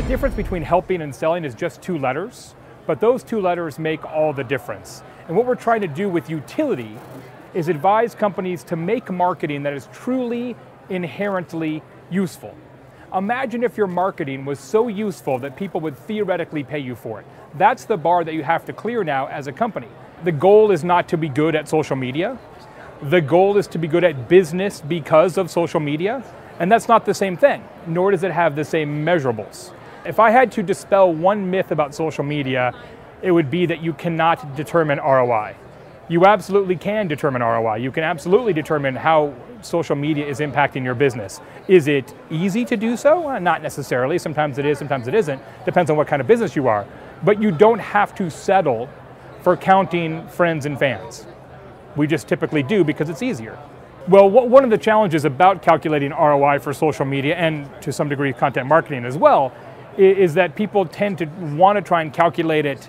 difference between helping and selling is just two letters, but those two letters make all the difference. And what we're trying to do with Youtility is advise companies to make marketing that is truly inherently useful. Imagine if your marketing was so useful that people would theoretically pay you for it. That's the bar that you have to clear now as a company. The goal is not to be good at social media. The goal is to be good at business because of social media, and that's not the same thing, nor does it have the same measurables. If I had to dispel one myth about social media, it would be that you cannot determine ROI. You absolutely can determine ROI. You can absolutely determine how social media is impacting your business. Is it easy to do so? Not necessarily. Sometimes it is, sometimes it isn't. Depends on what kind of business you are. But you don't have to settle for counting friends and fans. We just typically do because it's easier. Well, one of the challenges about calculating ROI for social media, and to some degree content marketing as well, is that people tend to want to try and calculate it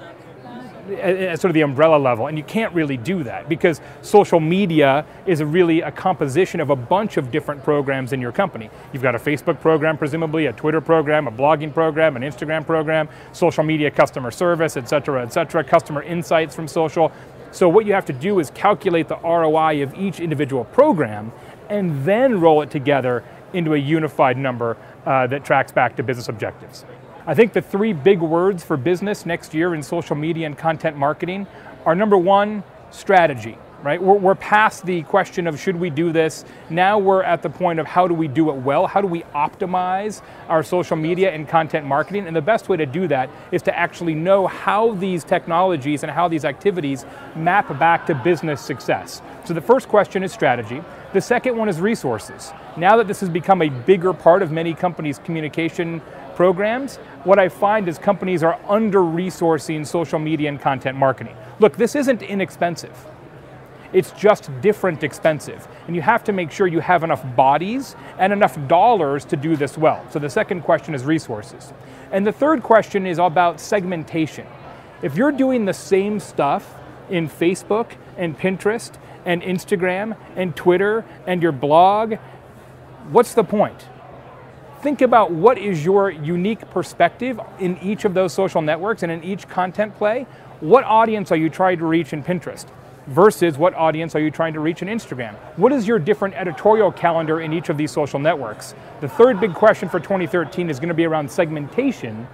at sort of the umbrella level, and you can't really do that because social media is really a composition of a bunch of different programs in your company. You've got a Facebook program, presumably, a Twitter program, a blogging program, an Instagram program, social media customer service, et cetera, customer insights from social. So what you have to do is calculate the ROI of each individual program and then roll it together into a unified number that tracks back to business objectives. I think the three big words for business next year in social media and content marketing are, number one, strategy, right? We're past the question of should we do this. Now we're at the point of how do we do it well? How do we optimize our social media and content marketing? And the best way to do that is to actually know how these technologies and how these activities map back to business success. So the first question is strategy. The second one is resources. Now that this has become a bigger part of many companies' communication programs, what I find is companies are under-resourcing social media and content marketing. Look, this isn't inexpensive. It's just different expensive. And you have to make sure you have enough bodies and enough dollars to do this well. So the second question is resources. And the third question is about segmentation. If you're doing the same stuff in Facebook and Pinterest and Instagram and Twitter and your blog, what's the point? Think about what is your unique perspective in each of those social networks and in each content play. What audience are you trying to reach in Pinterest versus what audience are you trying to reach in Instagram? What is your different editorial calendar in each of these social networks? The third big question for 2013 is going to be around segmentation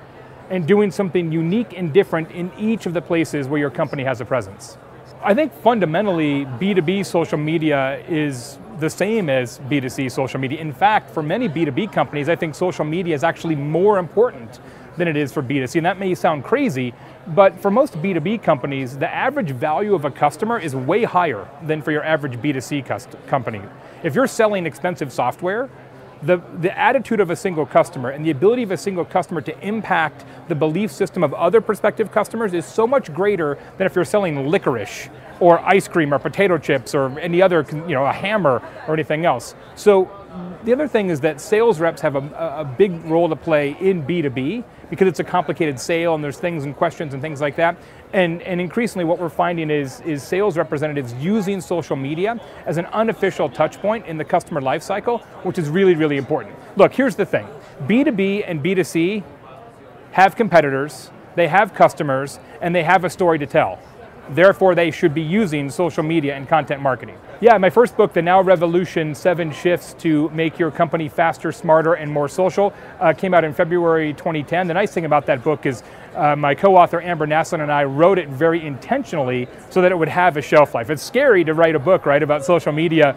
and doing something unique and different in each of the places where your company has a presence. I think fundamentally B2B social media is the same as B2C social media. In fact, for many B2B companies, I think social media is actually more important than it is for B2C. And that may sound crazy, but for most B2B companies, the average value of a customer is way higher than for your average B2C company. If you're selling expensive software, the attitude of a single customer and the ability of a single customer to impact the belief system of other prospective customers is so much greater than if you're selling licorice or ice cream or potato chips or any other, a hammer or anything else. So the other thing is that sales reps have a big role to play in B2B because it's a complicated sale and there's things and questions and things like that. And increasingly what we're finding is sales representatives using social media as an unofficial touch point in the customer life cycle, which is really, really important. Look, here's the thing. B2B and B2C have competitors, they have customers, and they have a story to tell. Therefore, they should be using social media and content marketing. Yeah, my first book, The Now Revolution, 7 Shifts to Make Your Company Faster, Smarter, and More Social, came out in February 2010. The nice thing about that book is my co-author Amber Naslund and I wrote it very intentionally so that it would have a shelf life. It's scary to write a book, right, about social media,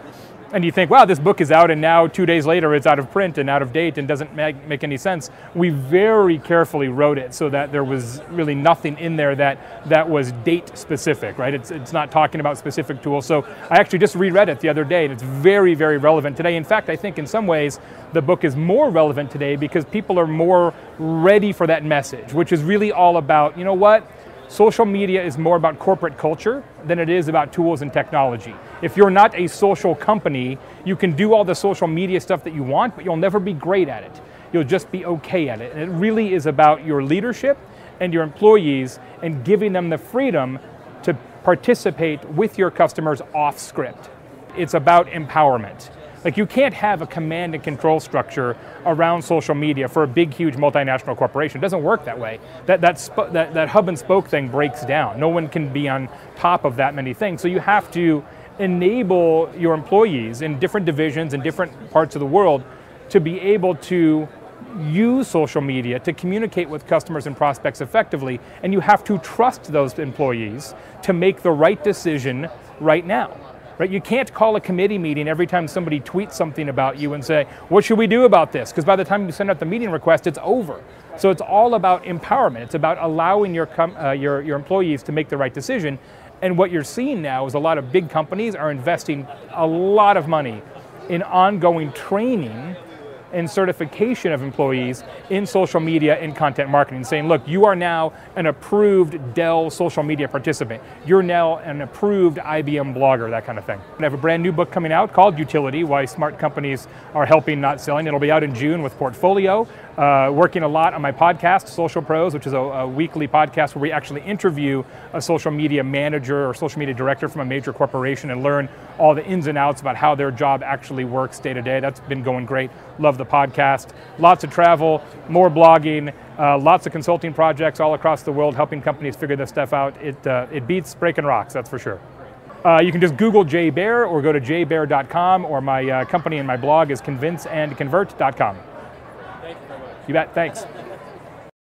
and you think, wow, this book is out and now 2 days later it's out of print and out of date and doesn't make any sense. We very carefully wrote it so that there was really nothing in there that was date specific, right? It's not talking about specific tools. So I actually just reread it the other day and it's very, very relevant today. In fact, I think in some ways the book is more relevant today because people are more ready for that message, which is really all about, you know what? Social media is more about corporate culture than it is about tools and technology. If you're not a social company, you can do all the social media stuff that you want, but you'll never be great at it. You'll just be okay at it. And it really is about your leadership and your employees and giving them the freedom to participate with your customers off script. It's about empowerment. Like you can't have a command and control structure around social media for a big, huge multinational corporation. It doesn't work that way. That hub and spoke thing breaks down. No one can be on top of that many things. So you have to enable your employees in different divisions in different parts of the world to be able to use social media to communicate with customers and prospects effectively, and you have to trust those employees to make the right decision right now. Right? You can't call a committee meeting every time somebody tweets something about you and say, what should we do about this? Because by the time you send out the meeting request, it's over. So it's all about empowerment. It's about allowing your employees to make the right decision. And what you're seeing now is a lot of big companies are investing a lot of money in ongoing training and certification of employees in social media and content marketing, saying, look, you are now an approved Dell social media participant. You're now an approved IBM blogger, that kind of thing. I have a brand new book coming out called Youtility, Why Smart Companies Are Helping Not Selling. It'll be out in June with Portfolio. Working a lot on my podcast, Social Pros, which is a weekly podcast where we actually interview a social media manager or social media director from a major corporation and learn all the ins and outs about how their job actually works day to day. That's been going great. Love the podcast. Lots of travel, more blogging, lots of consulting projects all across the world helping companies figure this stuff out. It beats breaking rocks, that's for sure. You can just Google Jay Baer or go to jbaer.com, or my company and my blog is convinceandconvert.com. Thank you very much. You bet, thanks.